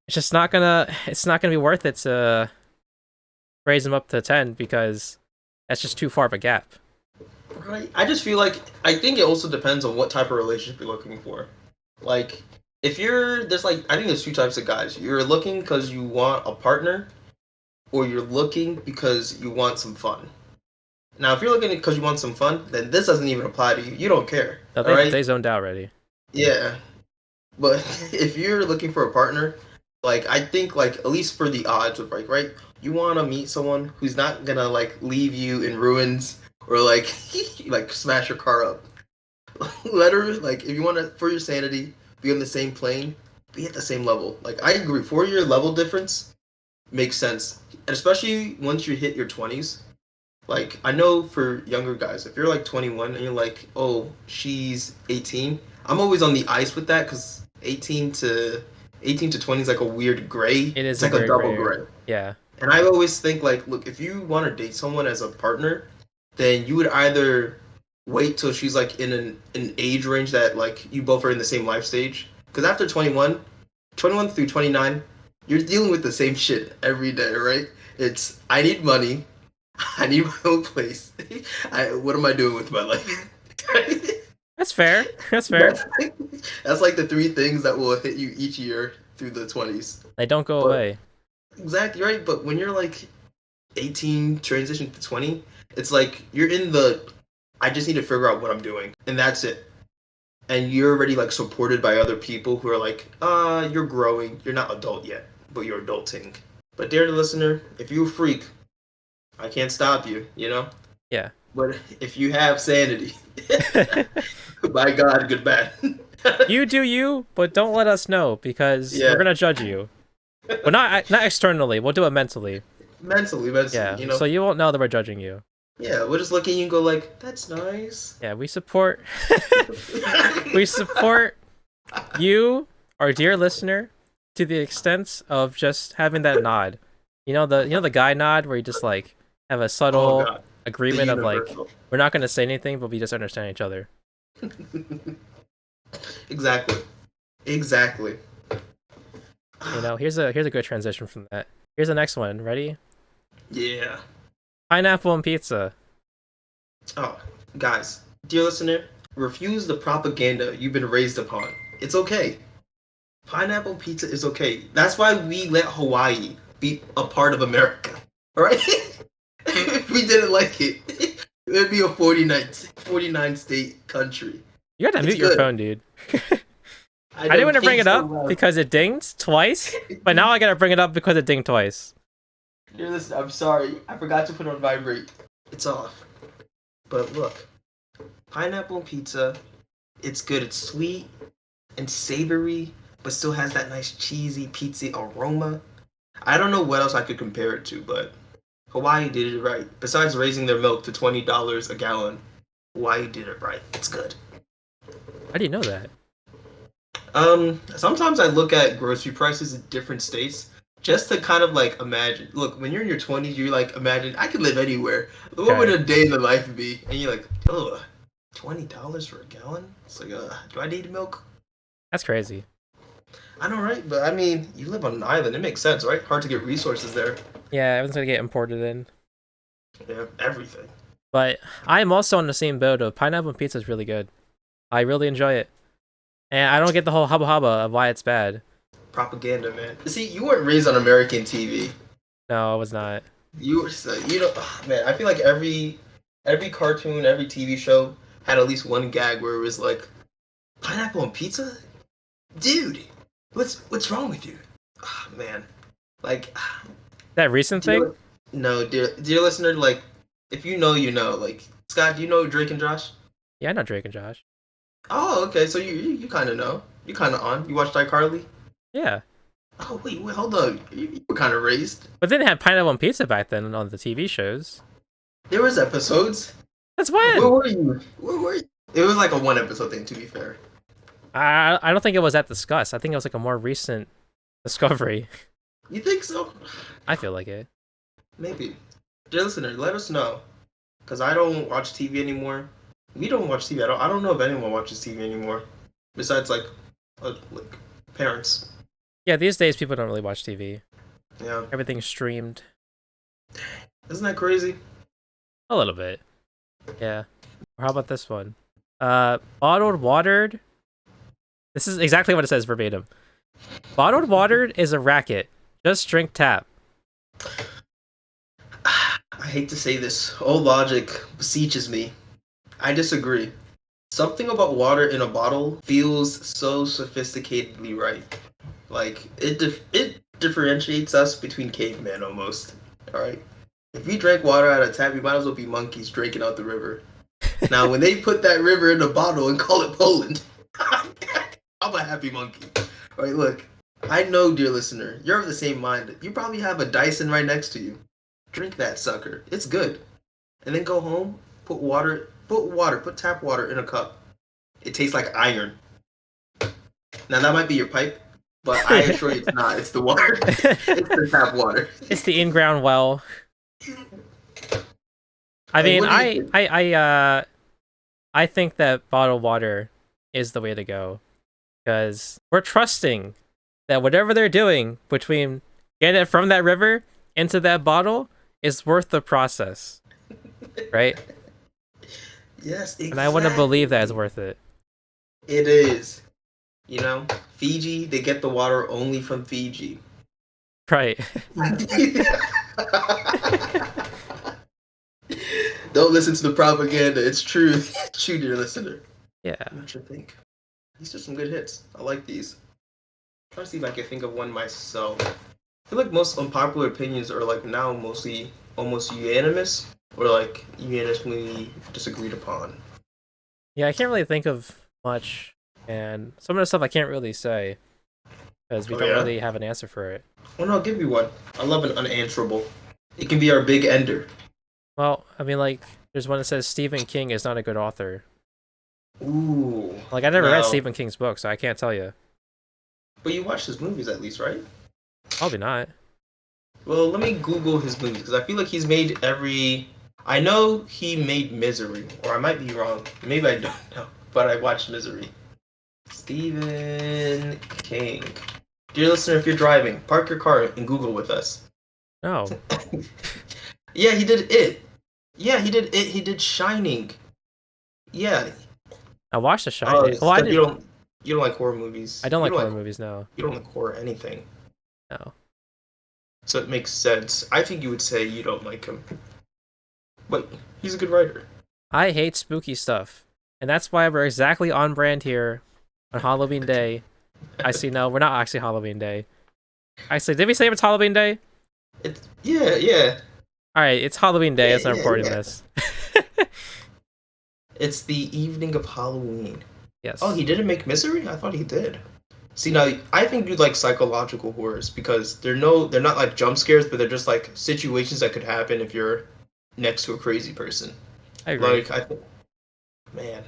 it's not gonna be worth it to raise them up to 10, because that's just too far of a gap. Right. I just feel like I think it also depends on what type of relationship you're looking for. Like if you're there's like I think there's two types of guys. You're looking because you want a partner, or you're looking because you want some fun. Now, if you're looking because you want some fun, then this doesn't even apply to you. You don't care. No, they zoned out already. Yeah. But if you're looking for a partner, like I think like at least for the odds of like right, you want to meet someone who's not gonna like leave you in ruins or like like smash your car up. Let her like if you want to for your sanity be on the same plane, be at the same level. Like I agree, 4 year level difference makes sense, and especially once you hit your 20s. Like I know for younger guys, if you're like 21 and you're like, oh, she's 18, I'm always on the ice with that because 18 to 20 is like a weird gray. It is it's like a double gray. gray. Yeah. And I always think like, look, if you want to date someone as a partner, then you would either wait till she's like in an age range that like you both are in the same life stage. Because after 21 through 29, you're dealing with the same shit every day, right? It's I need money, I need my own place. What am I doing with my life? That's fair. That's fair. That's like the three things that will hit you each year through the 20s. They don't go away. Exactly right. But when you're like 18, transition to 20, it's like you're in the I just need to figure out what I'm doing, and that's it. And you're already like supported by other people who are like, you're growing. You're not adult yet, but you're adulting. But dear listener, if you're a freak, I can't stop you, you know? Yeah. But if you have sanity, by God, good bad. You do you, but don't let us know, because we're gonna judge you. But not externally. We'll do it mentally. Mentally, Yeah. you know. So you won't know that we're judging you. Yeah, we'll just look at you and go like, "That's nice." Yeah, we support. We support you, our dear listener, to the extent of just having that nod. You know the guy nod where you just like have a subtle agreement of like we're not gonna say anything, but we just understand each other. Exactly. You know, here's a good transition from that. Here's the next one. Ready? Yeah. Pineapple and pizza. Oh, guys, dear listener, refuse the propaganda you've been raised upon. It's okay. Pineapple pizza is okay. That's why we let Hawaii be a part of America. Alright? If we didn't like it, it would be a 49 state country. You gotta It's mute your good. phone, dude. I I didn't don't want to bring think it so up loud. because it dinged twice, but now I gotta bring it up because it dinged twice. Dear listener, I'm sorry. I forgot to put on vibrate. It's off. But look, pineapple pizza. It's good. It's sweet and savory, but still has that nice cheesy pizza aroma. I don't know what else I could compare it to, but Hawaii did it right. Besides raising their milk to $20 a gallon, Hawaii did it right. It's good. How do you know that? Sometimes I look at grocery prices in different states just to kind of like imagine. Look, when you're in your 20s, you're like, imagine I could live anywhere. What would Okay, a day in the life be? And you're like, oh, $20 for a gallon? It's like, do I need milk? that's crazy. I know, right? But I mean, you live on an island. It makes sense, right? Hard to get resources there. Yeah, everything's gonna get imported in. They have everything. But I'm also on the same boat of pineapple pizza is really good. I really enjoy it. And I don't get the whole hubba hubba of why it's bad. Propaganda, man. See, you weren't raised on American TV. No, it was not. You were, so, you know, man. I feel like every cartoon, every TV show had at least one gag where it was like, pineapple on pizza, dude. What's wrong with you? Ah, man, like, That recent thing? dear, no, dear listener, like, if you know, you know. Like, Scott, do you know Drake and Josh? Yeah, I know Drake and Josh. Oh, okay. So you kind of know. You kind of on. You watched iCarly? Yeah. Oh wait, hold on. You were kind of raised. But they didn't have pineapple pizza back then on the TV shows. There was episodes. That's Where when. were you? Where were you? It was like a one episode thing, to be fair. I don't think it was that discussed. I think it was like a more recent discovery. You think so? I feel like it. Maybe. Dear listener, let us know. Because I don't watch TV anymore. We don't watch TV. I don't know if anyone watches TV anymore. Besides, like parents. Yeah, these days people don't really watch TV. Yeah. Everything's streamed. Isn't that crazy? A little bit. Yeah. Or how about this one? Bottled watered. This is exactly what it says verbatim. Bottled watered is a racket. Just drink tap. I hate to say this. Old logic beseeches me. I disagree. Something about water in a bottle feels so sophisticatedly right. Like it differentiates us between cavemen almost. All right. If we drank water out of tap, we might as well be monkeys drinking out the river. Now, when they put that river in a bottle and call it Poland, I'm a happy monkey. All right, look. I know, dear listener, you're of the same mind. You probably have a Dyson right next to you. Drink that sucker. It's good. And then go home, put tap water in a cup. It tastes like iron. Now that might be your pipe, but I assure you it's not. It's the water. It's the tap water. It's the in-ground well. I Like, mean, what do you think? I think that bottled water is the way to go because we're trusting that whatever they're doing between getting it from that river into that bottle is worth the process, right? Yes, exactly. And I want to believe that it's worth it. It is. You know, Fiji, they get the water only from Fiji. Right. Don't listen to the propaganda. It's true. It's true, dear listener. Yeah. What you think? These are some good hits. I like these. Trying to see if I can think of one myself. I feel like most unpopular opinions are like now mostly almost unanimous or like unanimously disagreed upon. Yeah, I can't really think of much, and some of the stuff I can't really say because we Oh, don't yeah? really have an answer for it. Well, no, I'll give you one. I love an unanswerable. It can be our big ender. Well, I mean, like, there's one that says Stephen King is not a good author. Ooh. Like, I never read No. Stephen King's book, so I can't tell you. But you watch his movies at least, right? Probably not. Well, let me Google his movies because I feel like he's made every. I know he made Misery, or I might be wrong. Maybe I don't know, but I watched Misery. Stephen King. Dear listener, if you're driving, park your car and Google with us. No. Yeah, he did it. Yeah, he did it. He did Shining. Yeah. I watched The Oh, Shining. Well, I so did. you don't like horror movies. I don't like You horror movies. No. You don't like horror anything. No. So it makes sense. I think you would say you don't like him. But he's a good writer. I hate spooky stuff. And that's why we're exactly on brand here on Halloween Day. I see. No, we're not actually Halloween Day. Actually, did we say it's Halloween Day? It's yeah, yeah, All right, it's Halloween Day yeah, as I'm yeah, recording yeah. this. It's the evening of Halloween. Oh, Yes, he didn't make Misery? I thought he did. See now, I think you like psychological horrors because they're not like jump scares, but they're just like situations that could happen if you're next to a crazy person. I agree. Like I think, man,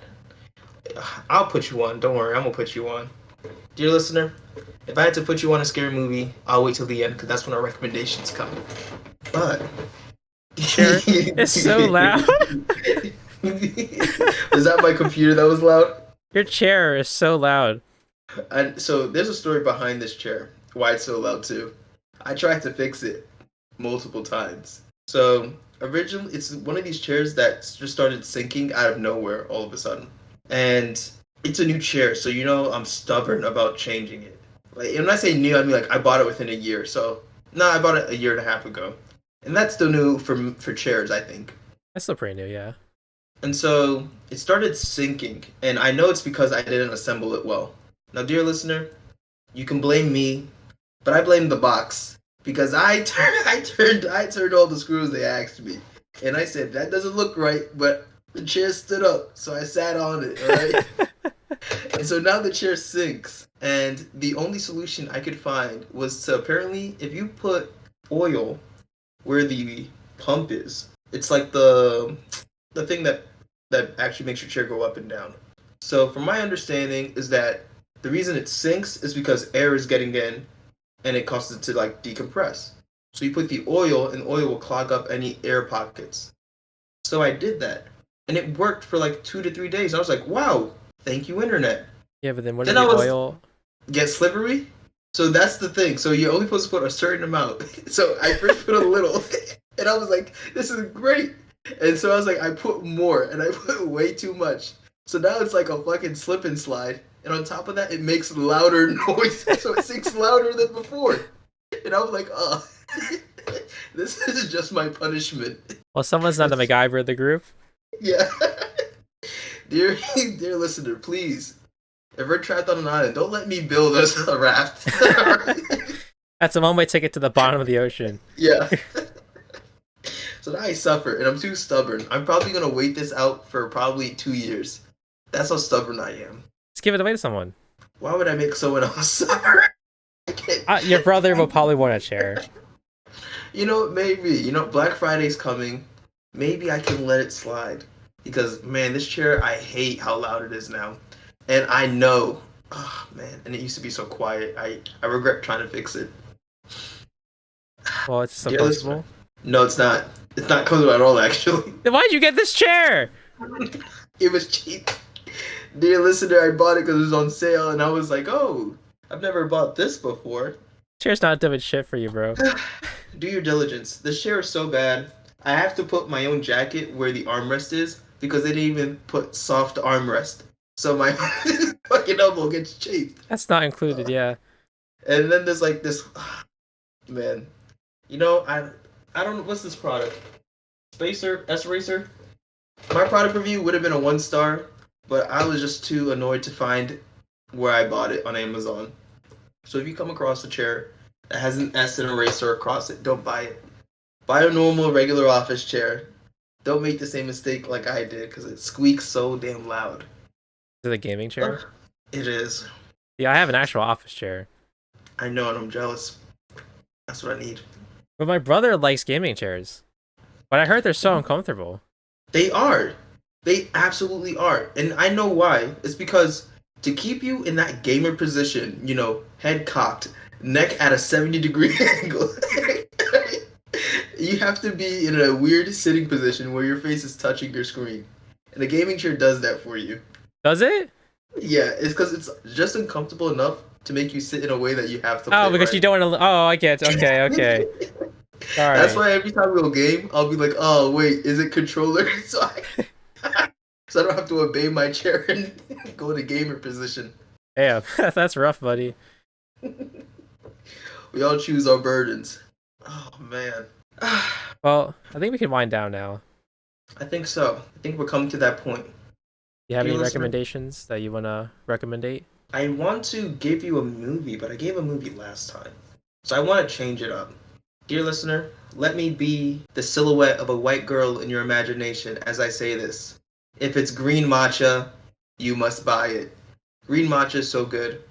I'll put you on. Don't worry, I'm gonna put you on. Dear listener, if I had to put you on a scary movie, I'll wait till the end because that's when our recommendations come. But Chair is so loud. is that my computer that was loud? Your chair is so loud. And so there's a story behind this chair, why it's so loud too. I tried to fix it multiple times. So originally, it's one of these chairs that just started sinking out of nowhere all of a sudden, and it's a new chair, so I'm stubborn about changing it. Like, and when I say new, I mean like I bought it within a year. So no, I bought it a year and a half ago, and that's still new for chairs, I think. That's still pretty new, yeah. And so it started sinking, and I know it's because I didn't assemble it well. Now, dear listener, you can blame me, but I blame the box because I turned all the screws they asked me, and I said that doesn't look right, but the chair stood up, so I sat on it. All right, and so now the chair sinks, and the only solution I could find was to apparently if you put oil where the pump is, it's like the thing that actually makes your chair go up and down. So, from my understanding, is that the reason it sinks is because air is getting in and it causes it to like decompress. So you put the oil and oil will clog up any air pockets. So I did that. And it worked for like 2 to 3 days. I was like, wow, thank you, internet. Yeah, but then what did Then I the was oil? get slippery. So that's the thing. So you're only supposed to put a certain amount. So I first put a little and I was like, this is great. And so I was like, I put more and I put way too much. So now it's like a fucking slip and slide. And on top of that, it makes louder noise. So it sinks louder than before. And I was like, oh, this is just my punishment. Well, someone's not the MacGyver of the group. Yeah. dear, dear listener, please, if we're trapped on an island, don't let me build us a raft. That's a one-way ticket to the bottom of the ocean. Yeah. So now I suffer, and I'm too stubborn. I'm probably gonna wait this out for probably 2 years. That's how stubborn I am. Let's give it away to someone. Why would I make someone else suffer? I can't. Your brother will probably want a chair. Maybe. Black Friday's coming. Maybe I can let it slide. Because, man, this chair, I hate how loud it is now. And I know, oh, man, and it used to be so quiet. I regret trying to fix it. Well, it's so Dear comfortable. listener, no, it's not. It's not comfortable at all, actually. Then why'd you get this chair? It was cheap. Dear listener, I bought it because it was on sale, and I was like, oh, I've never bought this before. Chair's not doing shit for you, bro. Do your diligence. This chair is so bad. I have to put my own jacket where the armrest is because they didn't even put soft armrest. So my fucking elbow gets chafed. That's not included, yeah. And then there's like this, man. I don't know, what's this product? Spacer S Racer. My product review would have been a 1 star, but I was just too annoyed to find where I bought it on Amazon. So if you come across a chair that has an S and a racer across it, don't buy it. Buy a normal, regular office chair. Don't make the same mistake like I did because it squeaks so damn loud. Is it a gaming chair? It is. Yeah, I have an actual office chair. I know, and I'm jealous. That's what I need. But my brother likes gaming chairs. But I heard they're so uncomfortable. They are. They absolutely are. And I know why. It's because to keep you in that gamer position, head cocked, neck at a 70-degree angle, you have to be in a weird sitting position where your face is touching your screen. And the gaming chair does that for you. Does it? Yeah, it's because it's just uncomfortable enough to make you sit in a way that you have to play. Oh, because right. You don't want to. Oh, I get it. Okay. Sorry. That's why every time we'll game, I'll be like, oh, wait, is it controller? So I don't have to obey my chair and go to gamer position. Damn, that's rough, buddy. We all choose our burdens. Oh, man. Well, I think we can wind down now. I think so. I think we're coming to that point. You have Dear any listener, recommendations that you wanna recommendate? I want to give you a movie, but I gave a movie last time. So I want to change it up. Dear listener, let me be the silhouette of a white girl in your imagination as I say this. If it's green matcha, you must buy it. Green matcha is so good.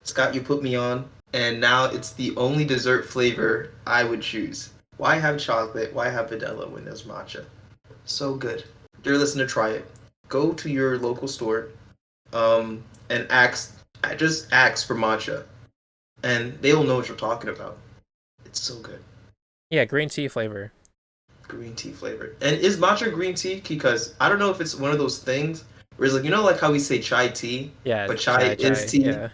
Scott, you put me on, and now it's the only dessert flavor I would choose. Why have chocolate? Why have vanilla when there's matcha? So good. Dear listener, try it. Go to your local store, and just ask for matcha, and they'll know what you're talking about. It's so good. Yeah, green tea flavor. Green tea flavor. And is matcha green tea? Because I don't know if it's one of those things where it's like, like how we say chai tea, Yeah, but chai is chai. tea. Yeah.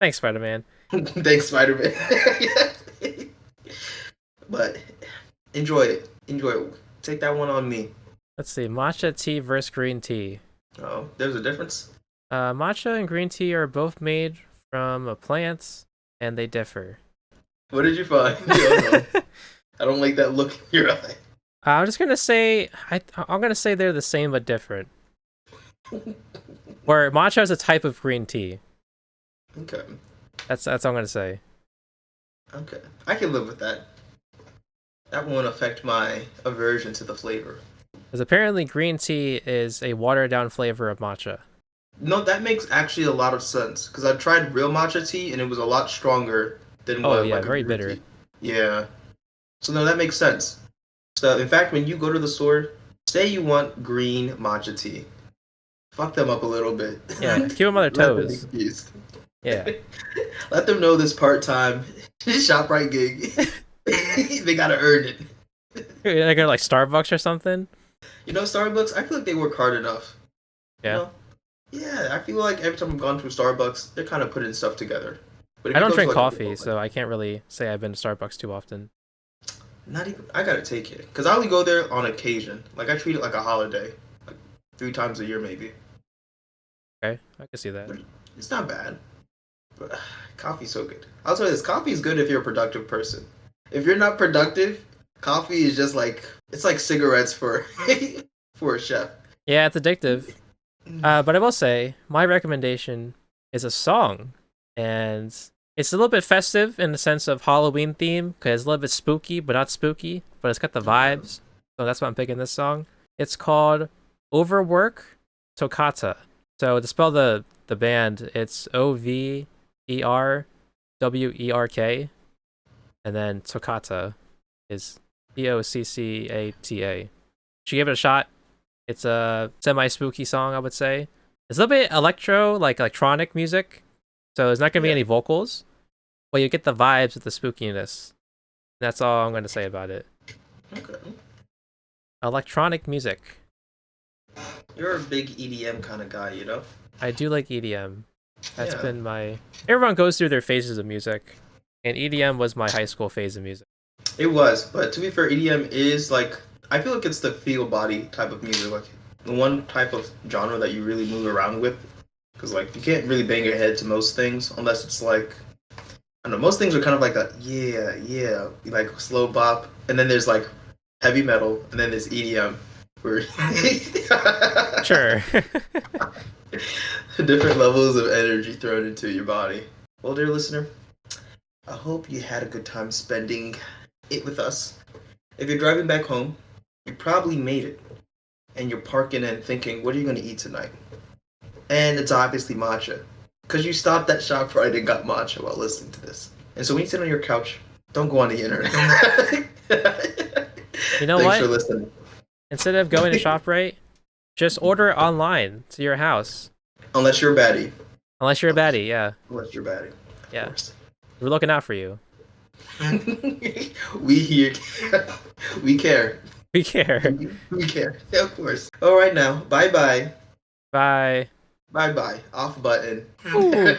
Thanks, Spider-Man. Thanks, Spider-Man. But enjoy it. Enjoy it. Take that one on me. Let's see, matcha tea versus green tea. Oh, there's a difference? Matcha and green tea are both made from plants, and they differ. What did you find? I don't like that look in your eye. I'm just gonna say I'm gonna say they're the same but different. Where matcha is a type of green tea. Okay. That's all I'm gonna say. Okay. I can live with that. That won't affect my aversion to the flavor. Because apparently green tea is a watered down flavor of matcha. No, that makes actually a lot of sense. Because I tried real matcha tea and it was a lot stronger than Oh what yeah, like a very green bitter. tea. Yeah. So no, that makes sense. So in fact, when you go to the store, say you want green matcha tea. Fuck them up a little bit. Yeah, keep them on their Let them be toes. confused. Yeah. Let them know this part-time ShopRite gig. They gotta earn it. They go to like Starbucks or something. Starbucks, I feel like they work hard enough. You Yeah. know? Yeah, I feel like every time I've gone to Starbucks, they're kind of putting stuff together. But if I you don't go to drink like a coffee, Chipotle, so I can't really say I've been to Starbucks too often. not even, I gotta take it. Because I only go there on occasion. Like, I treat it like a holiday. Like, 3 times a year, maybe. Okay, I can see that. But it's not bad. But coffee's so good. I'll tell you this, coffee is good if you're a productive person. If you're not productive, coffee is just like, it's like cigarettes for, for a chef. Yeah, it's addictive. But I will say, my recommendation is a song. And it's a little bit festive in the sense of Halloween theme, because it's a little bit spooky, but not spooky. But it's got the vibes. So that's why I'm picking this song. It's called Overwork Toccata. So to spell the band, it's OVERWERK. And then Toccata is TOCCATA. Should give it a shot. It's a semi-spooky song, I would say. It's a little bit electro, like electronic music. So there's not going to be any vocals. But you get the vibes with the spookiness. That's all I'm going to say about it. Okay. Electronic music. You're a big EDM kind of guy, you know? I do like EDM. That's Yeah. been my... Everyone goes through their phases of music. And EDM was my high school phase of music. It was, but to be fair, EDM is like, I feel like it's the feel body type of music, like the one type of genre that you really move around with. Because like you can't really bang your head to most things unless it's like, I don't know, most things are kind of like a yeah, like slow bop, and then there's like heavy metal, and then there's EDM, where Sure. different levels of energy thrown into your body. Well, dear listener, I hope you had a good time spending it with us. If you're driving back home, you probably made it, and you're parking and thinking, what are you going to eat tonight? And it's obviously matcha, because you stopped at ShopRite and got matcha while listening to this. And so when you sit on your couch, don't go on the internet. You know Thanks what? for listening. Instead of going to ShopRite, just order it online to your house. Unless you're a baddie. Unless you're a baddie, yeah. Unless you're a baddie. Yeah. We're looking out for you. We here. We care. We care. We care. Of course. All right now. Bye-bye. Bye. Bye-bye. Off button. Ooh.